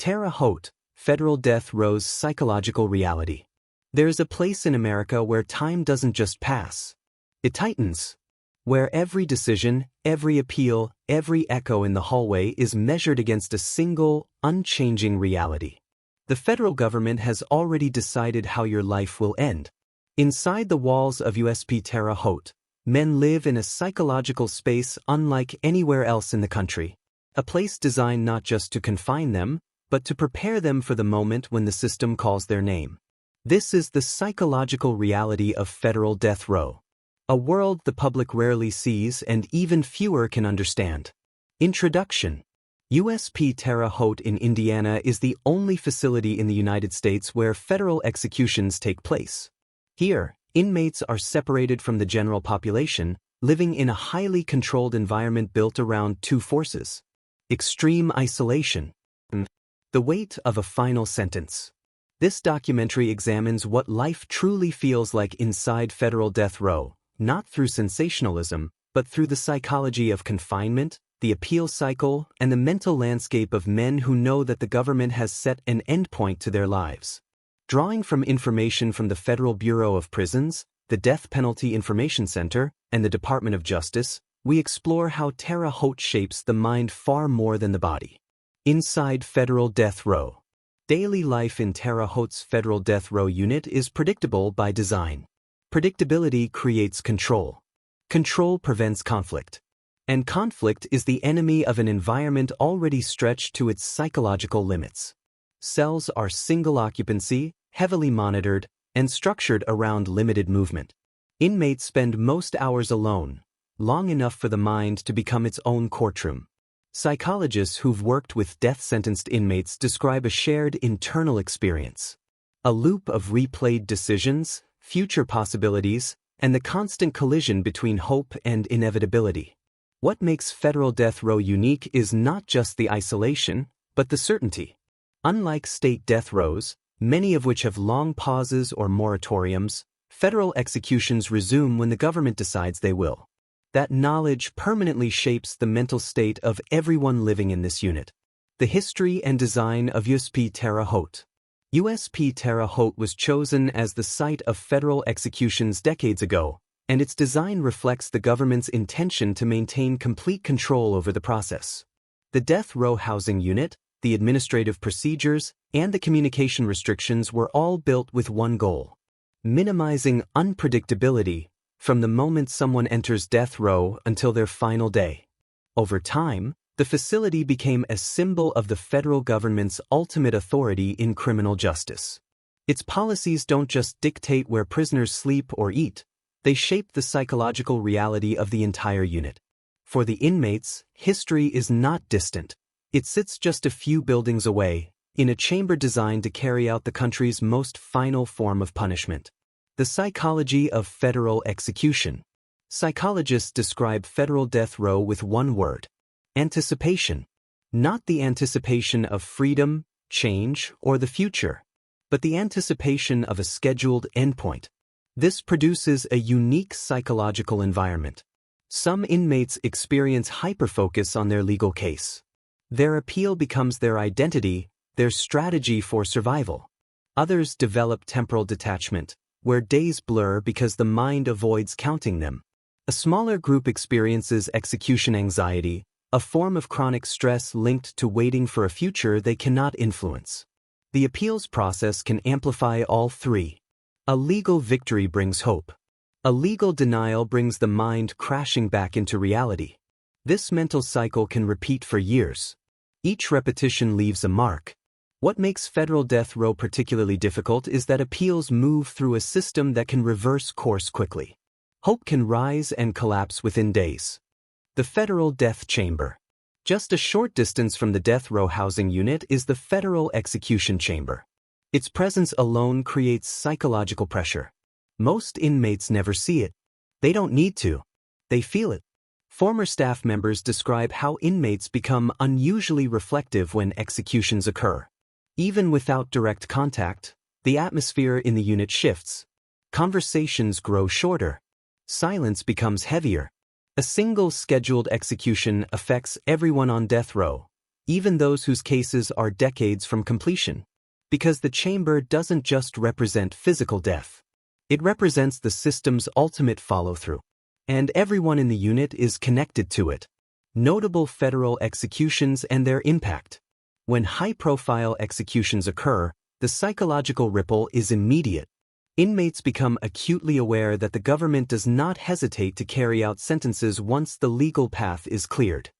Terre Haute, federal death row's psychological reality. There's a place in America where time doesn't just pass. It tightens. Where every decision, every appeal, every echo in the hallway is measured against a single, unchanging reality. The federal government has already decided how your life will end. Inside the walls of USP Terre Haute, men live in a psychological space unlike anywhere else in the country. A place designed not just to confine them, but to prepare them for the moment when the system calls their name. This is the psychological reality of federal death row. A world the public rarely sees and even fewer can understand. Introduction. USP Terre Haute in Indiana is the only facility in the United States where federal executions take place. Here, inmates are separated from the general population, living in a highly controlled environment built around two forces: extreme isolation and the weight of a final sentence. This documentary examines what life truly feels like inside federal death row, not through sensationalism, but through the psychology of confinement, the appeal cycle, and the mental landscape of men who know that the government has set an endpoint to their lives. Drawing from information from the Federal Bureau of Prisons, the Death Penalty Information Center, and the Department of Justice, we explore how Terre Haute shapes the mind far more than the body. Inside federal death row. Daily life in Terre Haute's federal death row unit is predictable by design. Predictability creates control. Control prevents conflict. And conflict is the enemy of an environment already stretched to its psychological limits. Cells are single occupancy, heavily monitored, and structured around limited movement. Inmates spend most hours alone, long enough for the mind to become its own courtroom. Psychologists who've worked with death-sentenced inmates describe a shared internal experience. A loop of replayed decisions, future possibilities, and the constant collision between hope and inevitability. What makes federal death row unique is not just the isolation, but the certainty. Unlike state death rows, many of which have long pauses or moratoriums, federal executions resume when the government decides they will. That knowledge permanently shapes the mental state of everyone living in this unit. The history and design of USP Terre Haute. USP Terre Haute was chosen as the site of federal executions decades ago, and its design reflects the government's intention to maintain complete control over the process. The death row housing unit, the administrative procedures, and the communication restrictions were all built with one goal: minimizing unpredictability from the moment someone enters death row until their final day. Over time, the facility became a symbol of the federal government's ultimate authority in criminal justice. Its policies don't just dictate where prisoners sleep or eat, they shape the psychological reality of the entire unit. For the inmates, history is not distant. It sits just a few buildings away, in a chamber designed to carry out the country's most final form of punishment. The psychology of federal execution. Psychologists describe federal death row with one word: anticipation. Not the anticipation of freedom, change, or the future, but the anticipation of a scheduled endpoint. This produces a unique psychological environment. Some inmates experience hyperfocus on their legal case. Their appeal becomes their identity, their strategy for survival. Others develop temporal detachment, where days blur because the mind avoids counting them. A smaller group experiences execution anxiety, a form of chronic stress linked to waiting for a future they cannot influence. The appeals process can amplify all three. A legal victory brings hope. A legal denial brings the mind crashing back into reality. This mental cycle can repeat for years. Each repetition leaves a mark. What makes federal death row particularly difficult is that appeals move through a system that can reverse course quickly. Hope can rise and collapse within days. The federal death chamber. Just a short distance from the death row housing unit is the federal execution chamber. Its presence alone creates psychological pressure. Most inmates never see it. They don't need to. They feel it. Former staff members describe how inmates become unusually reflective when executions occur. Even without direct contact, the atmosphere in the unit shifts. Conversations grow shorter. Silence becomes heavier. A single scheduled execution affects everyone on death row, even those whose cases are decades from completion. Because the chamber doesn't just represent physical death. It represents the system's ultimate follow-through. And everyone in the unit is connected to it. Notable federal executions and their impact. When high-profile executions occur, the psychological ripple is immediate. Inmates become acutely aware that the government does not hesitate to carry out sentences once the legal path is cleared.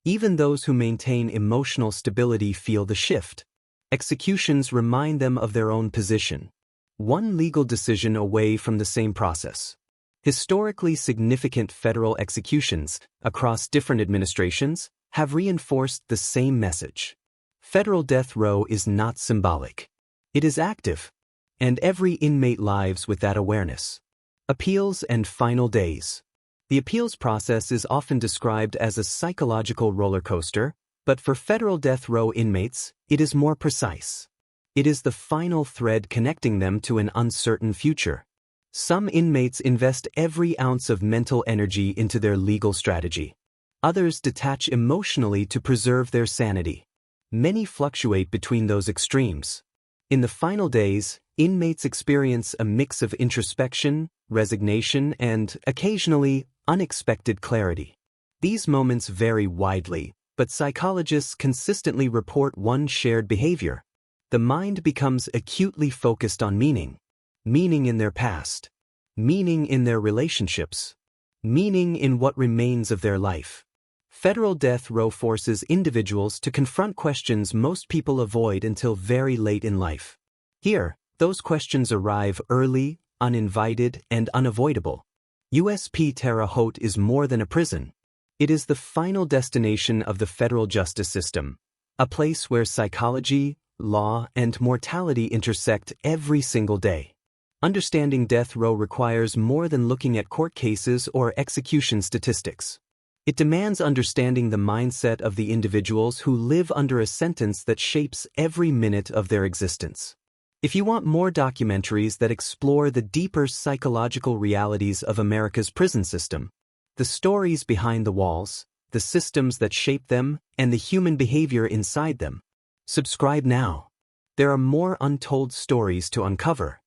Even those who maintain emotional stability feel the shift. Executions remind them of their own position. One legal decision away from the same process. Historically significant federal executions, across different administrations, have reinforced the same message. Federal death row is not symbolic. It is active. And every inmate lives with that awareness. Appeals and final days. The appeals process is often described as a psychological roller coaster, but for federal death row inmates, it is more precise. It is the final thread connecting them to an uncertain future. Some inmates invest every ounce of mental energy into their legal strategy. Others detach emotionally to preserve their sanity. Many fluctuate between those extremes. In the final days, inmates experience a mix of introspection, resignation, and, occasionally, unexpected clarity. These moments vary widely, but psychologists consistently report one shared behavior. The mind becomes acutely focused on meaning. Meaning in their past. Meaning in their relationships. Meaning in what remains of their life. Federal death row forces individuals to confront questions most people avoid until very late in life. Here, those questions arrive early, uninvited, and unavoidable. USP Terre Haute is more than a prison. It is the final destination of the federal justice system, a place where psychology, law, and mortality intersect every single day. Understanding death row requires more than looking at court cases or execution statistics. It demands understanding the mindset of the individuals who live under a sentence that shapes every minute of their existence. If you want more documentaries that explore the deeper psychological realities of America's prison system, the stories behind the walls, the systems that shape them, and the human behavior inside them, subscribe now. There are more untold stories to uncover.